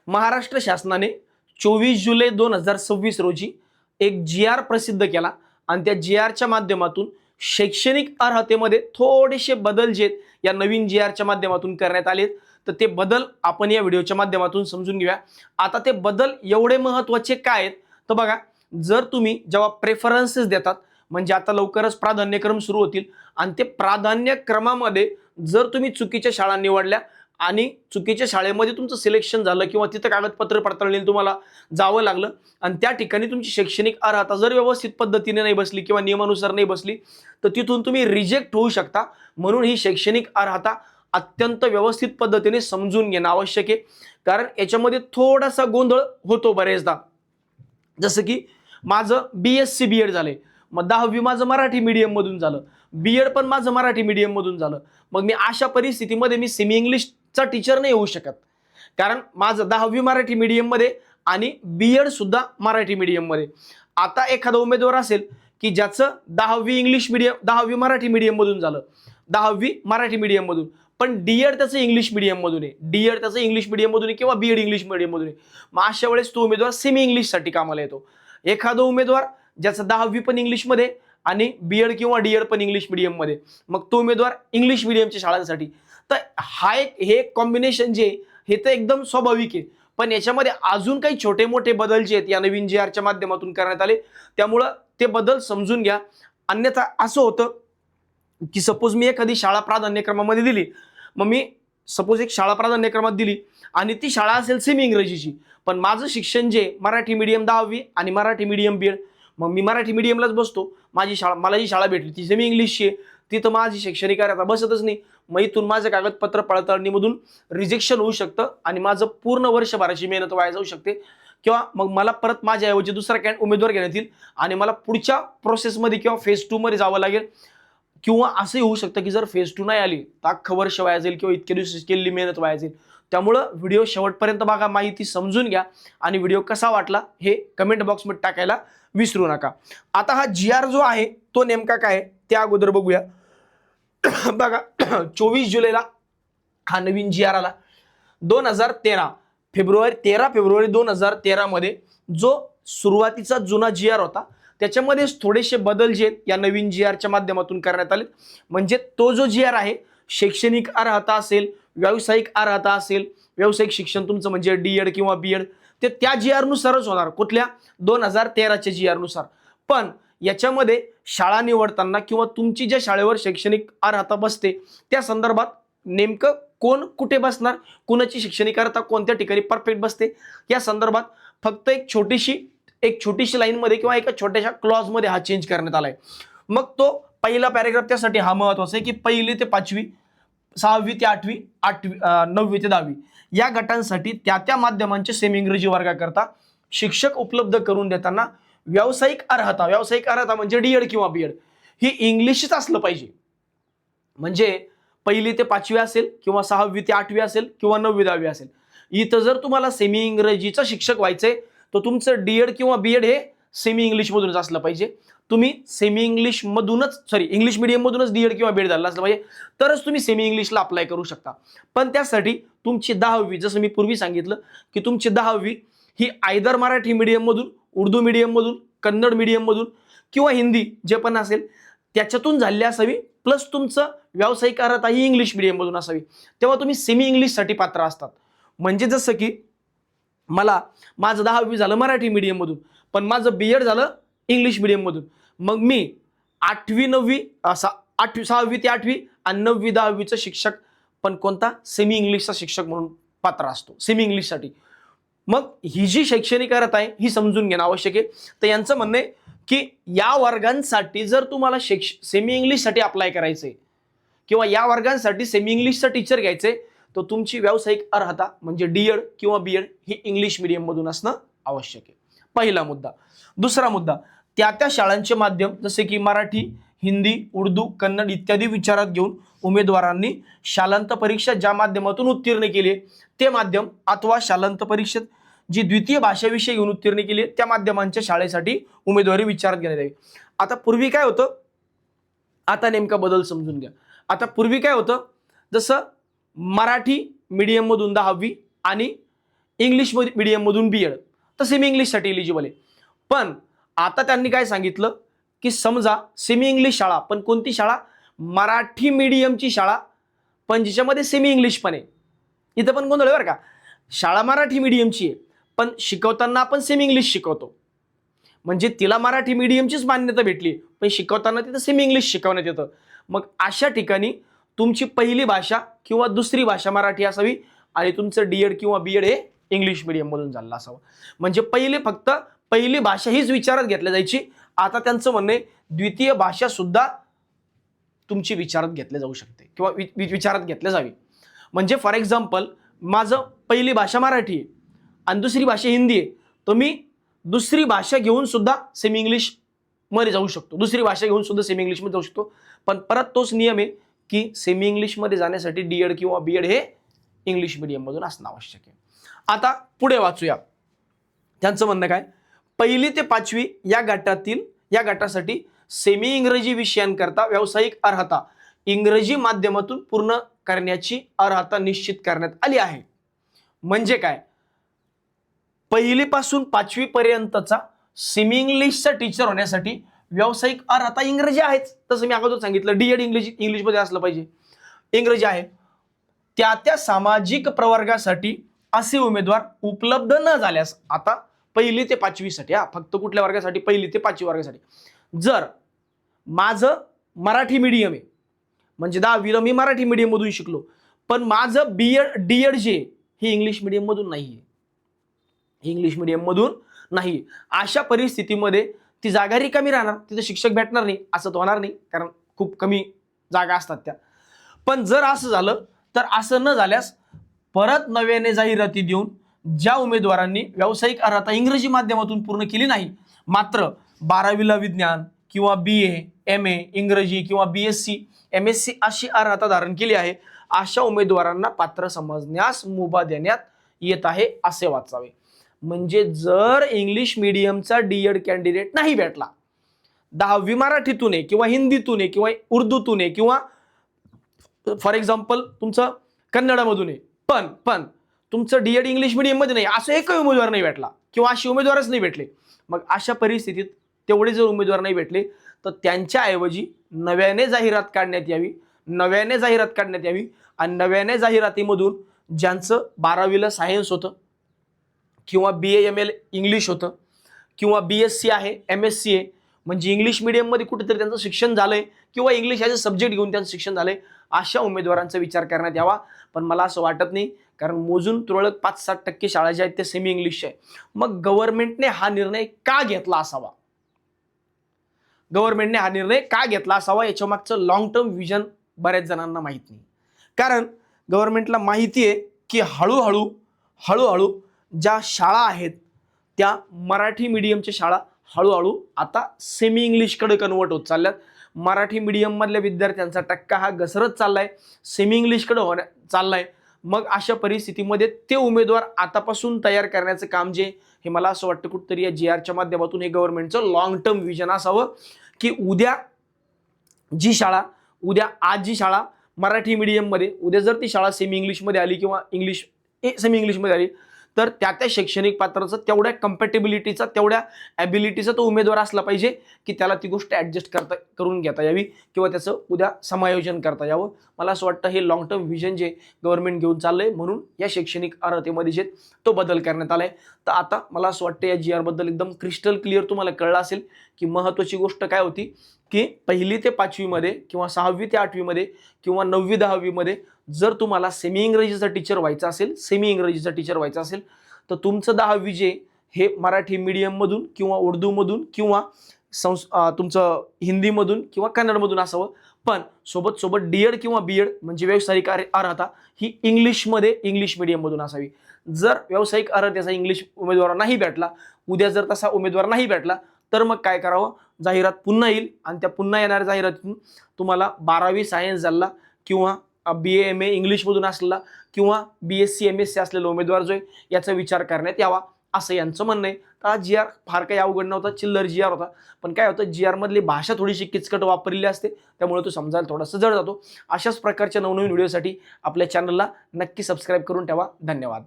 महाराष्ट्र शासनाने 24 जुलै 2026 रोजी एक GR प्रसिद्ध केला आणि त्या GRच्या माध्यमातून शैक्षणिक अर्हतेमध्ये थोडेसे बदल जे या नवीन GRच्या माध्यमातून करण्यात आले, तर ते बदल आपण या व्हिडिओच्या माध्यमातून समजून घेऊया। आता ते बदल एवढे महत्त्वाचे काय आहेत तर बघा, जर तुम्ही जेव्हा प्रेफरन्सेस देतात म्हणजे आता लवकरच प्राधान्यक्रम सुरू होतील आणि ते प्राधान्यक्रमामध्ये जर तुम्ही चुकीच्या शाळा निवडल्या आणि चुकीच्या शाळेमध्ये तुमचं सिलेक्शन झालं किंवा तिथं कागदपत्र पडताळणीला तुम्हाला जावं लागलं आणि त्या ठिकाणी तुमची शैक्षणिक अर्हता जर व्यवस्थित पद्धतीने नाही बसली किंवा नियमानुसार नाही बसली तर तिथून तुम्ही रिजेक्ट होऊ शकता। म्हणून ही शैक्षणिक अर्हता अत्यंत व्यवस्थित पद्धतीने समजून घेणं आवश्यक आहे, कारण याच्यामध्ये थोडासा गोंधळ होतो बरेचदा। जसं की माझं BSc BEd झालंय, मग 10वी माझं मराठी मीडियम मधून झालं, BEd पण माझं मराठी मीडियम मधून झालं, मग मी अशा परिस्थितीमध्ये मी सेमी इंग्लिशचा टीचर नाही होऊ शकत, कारण माझं 10वी मराठी मीडियम मध्ये आणि BEd सुद्धा मराठी मीडियम मध्ये। आता एखादा उमेदवार असेल की ज्याचं 10वी मराठी मीडियम मधून झालं, 10वी मराठी मीडियम मधून, पण DEd त्याचं इंग्लिश मीडियम मधून आहे, DEd त्याचं इंग्लिश मीडियम मधून किंवा BEd इंग्लिश मीडियम मधून आहे, मग अशा वेळेस तो उमेदवार सेमी इंग्लिश साठी कामाला येतो। एखादा उमेदवार ज्याचं 10वी पण इंग्लिश मध्ये आणि BEd किंवा DEd पण इंग्लिश मीडियम मध्ये, मग तो उमेदवार इंग्लिश मीडियमच्या शाळांसाठी। तर हे कॉम्बिनेशन जे हे तर एकदम स्वाभाविक आहे, पण याच्यामध्ये अजून काही छोटे मोठे बदल जे आहेत या नवीन GRच्या माध्यमातून करण्यात आले, त्यामुळं ते बदल समजून घ्या। अन्यथा असं होतं की सपोज मी एखादी शाळा प्राधान्यक्रमामध्ये दिली, मग मी सपोज एक शाळा प्राधान्यक्रमात दिली आणि ती शाळा असेल सेमी इंग्रजीची, पण माझं शिक्षण जे मराठी मीडियम 10वी आणि मराठी मीडियम BEd, मग मी मराठी मीडियमलाच बसतो, मला जी शाळा भेटली ती सेमी इंग्लिशची आहे, तिथं माझी शैक्षणिक अर्हता बसतच नाही, मग इथून माझं कागदपत्र पडताळणीमधून रिजेक्शन होऊ शकतं आणि माझं पूर्ण वर्षभराची मेहनत वाया जाऊ शकते, किंवा मग मला परत माझ्याऐवजी दुसरा उमेदवार घेण्यात येईल आणि मला पुढच्या प्रोसेसमध्ये किंवा फेज 2 मध्ये जावं लागेल, किंवा असंही होऊ शकतं की जर फेज 2 नाही आली तर अख्खं वर्ष वाया जाईल किंवा इतके दिवस केलेली मेहनत वाया जाईल। त्यामुळं व्हिडिओ शेवटपर्यंत बघा, माहिती समजून घ्या आणि व्हिडिओ कसा वाटला हे कमेंट बॉक्समध्ये टाकायला विसरू नका। आता हा GR जो आहे तो नेमका काय त्या अगोदर बघूया। बघा 24 जुलैला हा नवीन GR आला। 13 फेब्रुवारी 2013 मध्ये जो सुरुवातीचा जुना GR होता त्याच्यामध्ये थोडेसे बदल जे या नवीन GRच्या माध्यमातून करण्यात आले। म्हणजे तो जो GR आहे, शैक्षणिक अर्हता असेल, व्यावसायिक अर्हता असेल, व्यावसायिक शिक्षण तुमचं म्हणजे DEd किंवा BEd, ते त्या GR नुसारच होणार, कुठल्या 2013च्या GR नुसार। पण याच्यामध्ये शाळा निवडताना किंवा तुमची ज्या शाळेवर शैक्षणिक अर्हता बसते त्या संदर्भात नेमकं कोण कुठे बसणार, कुणाची शैक्षणिक अर्हता कोणत्या ठिकाणी परफेक्ट बसते, या संदर्भात फक्त एक छोटीशी लाईन मध्ये किंवा एका छोट्याशा क्लॉज मध्ये हा चेंज करण्यात आलाय। मग तो पहिला पॅरेग्राफ त्यासाठी हा महत्वाचा आहे की 1ली ते 5वी, 6वी ते 8वी, 9वी ते 10वी या गटांसाठी त्या माध्यमांचे सेमी इंग्रजी वर्गाकरता शिक्षक उपलब्ध करून देताना व्यावसायिक अर्हता म्हणजे DEd किंवा BEd ही इंग्लिशच असलं पाहिजे। म्हणजे 1ली ते 5वी असेल किंवा 6वी ते 8वी असेल किंवा 9वी 10वी असेल, इथं जर तुम्हाला सेमी इंग्रजीचं शिक्षक व्हायचंय तर तुमचं DEd किंवा BEd हे सेमी इंग्लिश मधूनच असलं पाहिजे। तुम्ही इंग्लिश मीडियम मधूनच DEd किंवा BEd झालं असलं पाहिजे, तरच तुम्ही सेमी इंग्लिशला अप्लाय करू शकता। पण त्यासाठी तुमची 10वी, जसं मी पूर्वी सांगितलं की तुमची 10वी ही आयदर मराठी मीडियम मधून, उर्दू मीडियम मधून, कन्नड मीडियम मधून किंवा हिंदी जे पण असेल त्याच्यातून झाली असावी, प्लस तुमचं व्यावसायिक अर्हता ही इंग्लिश मीडियम मधून असावी, तेव्हा तुम्ही सेमी इंग्लिश साठी पात्र असतात। म्हणजे जसं की माझं 10वी झालं मराठी मीडियम मधून, पण माझं BEd झालं इंग्लिश मीडियम मधून, मग मी 6वी ते 8वी आणि 9वी 10वीचं शिक्षक पण कोणता सेमी इंग्लिशचा शिक्षक म्हणून पात्र असतो सेमी इंग्लिश साठी। मग ही जी शैक्षणिक अर्हता आहे ही समजून घेणं आवश्यक आहे। तर यांचं म्हणणं आहे की या वर्गांसाठी जर तुम्हाला सेमी इंग्लिश साठी अप्लाय करायचंय किंवा या वर्गांसाठी सेमी इंग्लिशचा टीचर घ्यायचंय तर तुमची व्यावसायिक अर्हता म्हणजे DEd किंवा BEd ही इंग्लिश मीडियम मधून असणं आवश्यक आहे, पहिला मुद्दा। दुसरा मुद्दा, त्या शाळांचे माध्यम जसे की मराठी, हिंदी, उर्दू, कन्नड इत्यादी विचारात घेऊन उमेदवारांनी शालांत परीक्षा ज्या माध्यमातून उत्तीर्ण केली ते माध्यम अथवा शालांत परीक्षेत जी द्वितीय भाषाविषयी घेऊन उत्तीर्ण केली त्या माध्यमांच्या शाळेसाठी उमेदवारी विचारात घेण्यात यावी। आता पूर्वी काय होतं, आता नेमका बदल समजून घ्या। आता पूर्वी काय होतं, जसं मराठी मीडियम मधून 10वी आणि इंग्लिश मीडियममधून बी एड, तर सेमी इंग्लिशसाठी एलिजिबल आहे. पण आता त्यांनी काय सांगितलं की समजा सेमी इंग्लिश शाळा, पण कोणती शाळा? मराठी मीडियमची शाळा, पण जिच्यामध्ये सेमी इंग्लिश पण आहे. इथं पण गोंधळ आहे बरं का. शाळा मराठी मीडियमची आहे, पण शिकवताना आपण सेमी इंग्लिश शिकवतो, म्हणजे तिला मराठी मीडियमचीच मान्यता भेटली, पण शिकवताना तिथं सेमी इंग्लिश शिकवण्यात येतं. मग अशा ठिकाणी तुमची पहिली भाषा किंवा दुसरी भाषा मराठी असावी आणि तुमचं डीएड किंवा बीएड हे इंग्लिश मीडियममधून झालं असावं. म्हणजे फक्त पहिली भाषा हीच विचारात घेतली जायची. आता त्यांचं म्हणणं आहे द्वितीय भाषा सुद्धा तुमची विचारात घेतली जाऊ शकते किंवा विचारात घेतली जावी. म्हणजे फॉर एक्झाम्पल माझं पहिली भाषा मराठी आहे आणि दुसरी भाषा हिंदी आहे, तर मी दुसरी भाषा घेऊन सुद्धा सेमी इंग्लिश मध्ये जाऊ शकतो, दुसरी भाषा घेऊन सुद्धा सेमी इंग्लिश मध्ये जाऊ शकतो. पण परत तोच नियम आहे की सेमी इंग्लिश मध्ये जाण्यासाठी डीएड किंवा बीएड हे इंग्लिश मीडियम मधून असणं आवश्यक आहे. आता पुढे वाचूया त्यांचं म्हणणं काय. 1ली ते 5वी या गटासाठी सेमी इंग्रजी विषयांकरता व्यावसायिक अर्हता इंग्रजी माध्यमातून पूर्ण करण्याची अर्हता निश्चित करण्यात आली आहे. म्हणजे काय, 1ली पासून 5वी पर्यंतचा सेमी इंग्लिशचा टीचर होण्यासाठी व्यावसायिक अर्हता इंग्रजी आहेच. तसं मी अगोदर सांगितलं डीएड इंग्लिशमध्ये असलं पाहिजे, इंग्रजी आहे. त्या सामाजिक प्रवर्गासाठी असे उमेदवार उपलब्ध न झाल्यास, आता 1ली ते 5वी साठी, फक्त कुठल्या वर्गासाठी? 1ली ते 5वी वर्गासाठी. जर माझं मराठी मीडियम आहे, म्हणजे 10वीला मी मराठी मीडियम मधून शिकलो, पण माझं डीएड जे हे इंग्लिश मीडियम मधून नाहीये, इंग्लिश मीडियम मधून नाही, अशा परिस्थितीमध्ये ती जागा रिकामी राहणार, तिथे शिक्षक भेटणार नाही, असं तर होणार नाही, कारण खूप कमी जागा असतात त्या. पण जर असं झालं तर असं न झाल्यास परत नव्याने जाहिराती देऊन ज्या उमेदवारांनी व्यावसायिक अर्हता इंग्रजी माध्यमातून पूर्ण केली नाही, मात्र 12वीला विज्ञान किंवा BA, MA इंग्रजी किंवा BSc, MSc अशी अर्हता धारण केली आहे, अशा उमेदवारांना पात्र समजण्यास मुभा देण्यात येत आहे असे वाचावे. म्हणजे जर इंग्लिश मीडियमचा डीएड कॅन्डिडेट नाही भेटला, 10वी मराठीतून आहे किंवा हिंदीतून आहे किंवा उर्दूतून आहे किंवा फॉर एक्झाम्पल तुमचं कन्नडमधून आहे, पण तुमचं डीएड इंग्लिश मीडियम मध्ये नाही, असं एकही उमेदवार नाही भेटला किंवा असे उमेदवारच नाही भेटले, मग अशा परिस्थितीत तेवढे जर उमेदवार नाही भेटले तर त्यांच्याऐवजी नव्याने जाहिरात काढण्यात यावी आणि नव्याने जाहिरातीमधून ज्यांचं 12वीला सायन्स होतं किंवा BA ML इंग्लिश होतं किंवा BSc आहे, MSc आहे, म्हणजे इंग्लिश मीडियममध्ये कुठेतरी त्यांचं शिक्षण झालंय किंवा इंग्लिश ॲज अ सब्जेक्ट घेऊन त्यांचं शिक्षण झालंय, अशा उमेदवारांचा विचार करण्यात यावा. पण मला असं वाटत नाही, कारण मोजून तुरळक 5-7% शाळा ज्या आहेत त्या सेमी इंग्लिशच्या आहे. मग गव्हर्नमेंटने हा निर्णय का घेतला असावा? याच्या मागचं लॉंग टर्म विजन बऱ्याच जणांना माहित नाही. कारण गव्हर्नमेंटला माहिती आहे की हळूहळू ज्या शाळा आहेत त्या मराठी मीडियमच्या शाळा हळूहळू आता सेमी इंग्लिशकडे कन्वर्ट होत चालल्यात. मराठी मीडियम मधल्या विद्यार्थ्यांचा टक्का हा घसरत चाललाय, सेमी इंग्लिशकडे चाललाय. मग अशा परिस्थितीमध्ये ते उमेदवार आतापासून तयार करण्याचं काम जे, हे मला असं वाटतं कुठेतरी या GRच्या माध्यमातून हे गव्हर्नमेंटचं लॉंग टर्म विजन असावं की आज जी शाळा मराठी मीडियम मध्ये, उद्या जर ती शाळा सेमी इंग्लिशमध्ये आली किंवा सेमी इंग्लिशमध्ये आली, तर त्या शैक्षणिक पात्राचं तेवढ्या कम्पॅटेबिलिटीचा, तेवढ्या ॲबिलिटीचा तो उमेदवार असला पाहिजे की त्याला ती गोष्ट ॲडजस्ट करून घेता यावी किंवा त्याचं उद्या समायोजन करता यावं. मला असं वाटतं हे लॉंग टर्म व्हिजन जे गव्हर्नमेंट घेऊन चाललंय, म्हणून या शैक्षणिक अर्हतेमध्ये जे तो बदल करण्यात आलाय. तर आता मला असं वाटतं या GR बद्दल एकदम क्रिस्टल क्लिअर तुम्हाला कळलं असेल की महत्त्वाची गोष्ट काय होती, की 1ली ते 5वी मध्ये किंवा 6वी ते 8वी मध्ये किंवा 9वी 10वी मध्ये जर तुम्हाला सेमी इंग्रजीचा टीचर व्हायचा असेल तर तुमचं 10वी जे हे मराठी मीडियम मधून किंवा उर्दू मधून किंवा तुमचं हिंदी मधून किंवा कन्नड मधून असावं. पण सोबत डीएड किंवा बीएड म्हणजे व्यावसायिक अर्हता ही इंग्लिश मीडियम मधून असावी. जर व्यावसायिक अर्हतेचा इंग्लिश उमेदवार नाही भेटला, उद्या जर तसा उमेदवार नाही भेटला, तर मग काय करावं, जाहिरात पुन्हा येईल आणि त्या पुन्हा येणाऱ्या जाहिरातीतून तुम्हाला 12वी सायन्स झाला किंवा BA MA इंग्लिशमधून असलेला किंवा BSc MSc असलेला उमेदवार जो आहे याचा विचार करण्यात यावा, असं यांचं म्हणणं आहे. तर हा GR फार काही अवघड नव्हता, चिल्लर GR होता. पण काय होतं, GR मधली भाषा थोडीशी किचकट वापरलेली असते, त्यामुळे तो समजायला थोडासा जड जातो. अशाच प्रकारच्या नवनवीन व्हिडिओसाठी आपल्या चॅनलला नक्की सबस्क्राईब करून ठेवा. धन्यवाद.